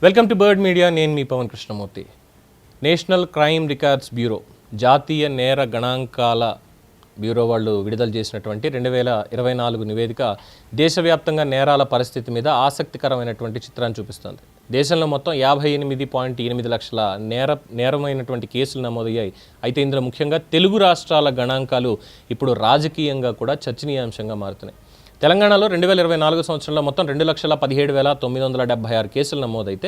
Welcome to bird media. నేను మీ Pavan Krishnamurthy. National crime records bureau, జాతీయ నేర గణాంకాల బ్యూరో వాళ్ళు విడుదల చేసినటువంటి 2024 నివేదిక దేశవ్యాప్తంగా నేరాల పరిస్థితి మీద ఆసక్తికరమైనటువంటి చిత్రాన్ని చూపిస్తుంది. దేశంలో మొత్తం 58.8 లక్షల నేరమైనటువంటి కేసులు నమోదయ్యాయి. అయితే ఇందులో ముఖ్యంగా తెలుగు రాష్ట్రాల గణాంకాలు ఇప్పుడు రాజకీయంగా కూడా చర్చనీయాంశంగా మారుతున్నాయి. తెలంగాణలో 2024 సంవత్సరంలో మొత్తం 2,17,976 కేసులు నమోదైతే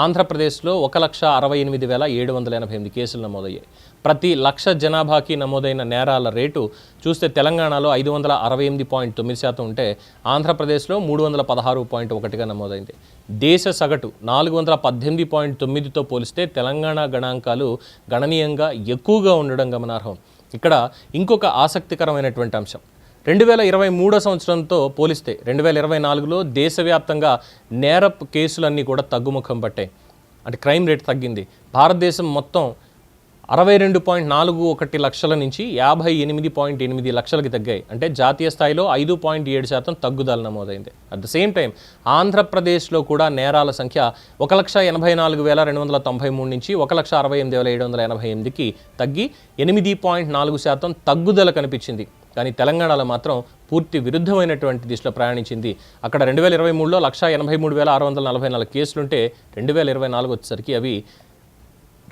ఆంధ్రప్రదేశ్లో 1,68,788 కేసులు నమోదయ్యాయి. ప్రతి లక్ష జనాభాకి నమోదైన నేరాల రేటు చూస్తే తెలంగాణలో 568.9% ఉంటే ఆంధ్రప్రదేశ్లో 316.1గా నమోదైంది. దేశ సగటు 418.9తో పోలిస్తే తెలంగాణ గణాంకాలు గణనీయంగా ఎక్కువగా ఉండడం గమనార్హం. ఇక్కడ ఇంకొక ఆసక్తికరమైనటువంటి అంశం, 2023 సంవత్సరంతో పోలిస్తే 2024లో దేశవ్యాప్తంగా నేరపు కేసులన్నీ కూడా తగ్గుముఖం పట్టాయి. అంటే క్రైమ్ రేట్ తగ్గింది. భారతదేశం మొత్తం 62.41 లక్షల నుంచి 58.8 లక్షలకి తగ్గాయి. అంటే జాతీయ స్థాయిలో 5.7% తగ్గుదల నమోదైంది. అట్ ద సేమ్ టైం ఆంధ్రప్రదేశ్లో కూడా నేరాల సంఖ్య 1,84,293 నుంచి 1,68,788కి తగ్గి 8.4% తగ్గుదల కనిపించింది. కానీ తెలంగాణలో మాత్రం పూర్తి విరుద్ధమైనటువంటి దిశలో ప్రయాణించింది. అక్కడ 2023లో 1,83,644 కేసులుంటే 2024 వచ్చేసరికి అవి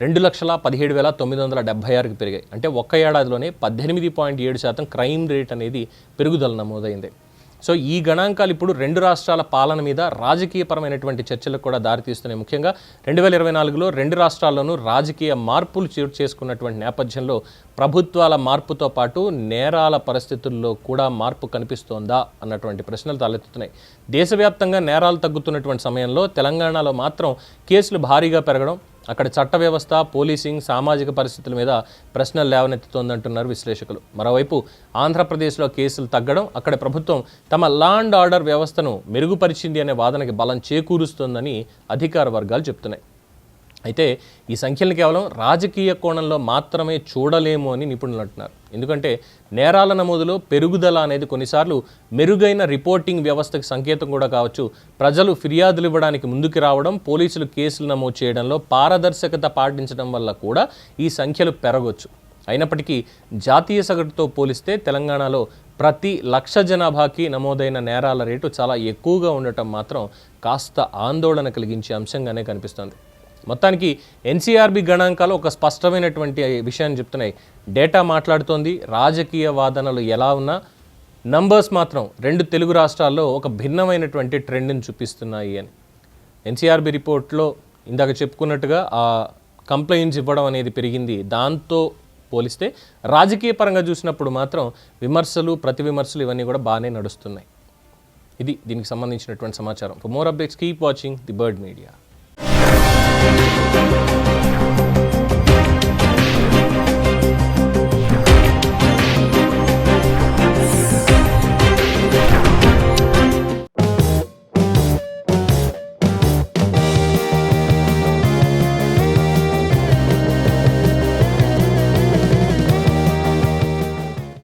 2,17,976కి పెరిగాయి. అంటే ఒక్క ఏడాదిలోనే 18.7% క్రైమ్ రేట్ అనేది పెరుగుదల నమోదైంది. సో ఈ గణాంకాలు ఇప్పుడు రెండు రాష్ట్రాల పాలన మీద రాజకీయపరమైనటువంటి చర్చలకు కూడా దారితీస్తున్నాయి. ముఖ్యంగా 2024లో రెండు రాష్ట్రాల్లోనూ రాజకీయ మార్పులు చోటు చేసుకున్నటువంటి నేపథ్యంలో ప్రభుత్వాల మార్పుతో పాటు నేరాల పరిస్థితుల్లో కూడా మార్పు కనిపిస్తోందా అన్నటువంటి ప్రశ్నలు తలెత్తుతున్నాయి. దేశవ్యాప్తంగా నేరాలు తగ్గుతున్నటువంటి సమయంలో తెలంగాణలో మాత్రం కేసులు భారీగా పెరగడం, అక్కడ చట్ట వ్యవస్థ, పోలీసింగ్, సామాజిక పరిస్థితుల మీద ప్రశ్నలు లేవనెత్తుతోందంటున్నారు విశ్లేషకులు. మరోవైపు ఆంధ్రప్రదేశ్లో కేసులు తగ్గడం, అక్కడ ప్రభుత్వం తమ లా అండ్ ఆర్డర్ వ్యవస్థను మెరుగుపరిచింది అనే వాదనకి బలం చేకూరుస్తోందని అధికార వర్గాలు చెప్తున్నాయి. అయితే ఈ సంఖ్యలను కేవలం రాజకీయ కోణంలో మాత్రమే చూడలేము అని నిపుణులు అంటున్నారు. ఎందుకంటే నేరాల నమోదులో పెరుగుదల అనేది కొన్నిసార్లు మెరుగైన రిపోర్టింగ్ వ్యవస్థకు సంకేతం కూడా కావచ్చు. ప్రజలు ఫిర్యాదులు ఇవ్వడానికి ముందుకు రావడం, పోలీసులు కేసులు నమోదు చేయడంలో పారదర్శకత పాటించడం వల్ల కూడా ఈ సంఖ్యలు పెరగవచ్చు. అయినప్పటికీ జాతీయ సగటుతో పోలిస్తే తెలంగాణలో ప్రతి లక్ష జనాభాకి నమోదైన నేరాల రేటు చాలా ఎక్కువగా ఉండటం మాత్రం కాస్త ఆందోళన కలిగించే అంశంగానే కనిపిస్తుంది. మొత్తానికి ఎన్సీఆర్బీ గణాంకాలు ఒక స్పష్టమైనటువంటి విషయాన్ని చెప్తున్నాయి. డేటా మాట్లాడుతోంది. రాజకీయ వాదనలు ఎలా ఉన్నా నంబర్స్ మాత్రం రెండు తెలుగు రాష్ట్రాల్లో ఒక భిన్నమైనటువంటి ట్రెండ్ని చూపిస్తున్నాయి అని. ఎన్సీఆర్బీ రిపోర్ట్లో ఇందాక చెప్పుకున్నట్టుగా ఆ కంప్లైంట్స్ ఇవ్వడం అనేది పెరిగింది. దాంతో పోలిస్తే రాజకీయ పరంగా చూసినప్పుడు మాత్రం విమర్శలు, ప్రతి విమర్శలు ఇవన్నీ కూడా బాగానే నడుస్తున్నాయి. ఇది దీనికి సంబంధించినటువంటి సమాచారం. For more updates keep watching the bird media.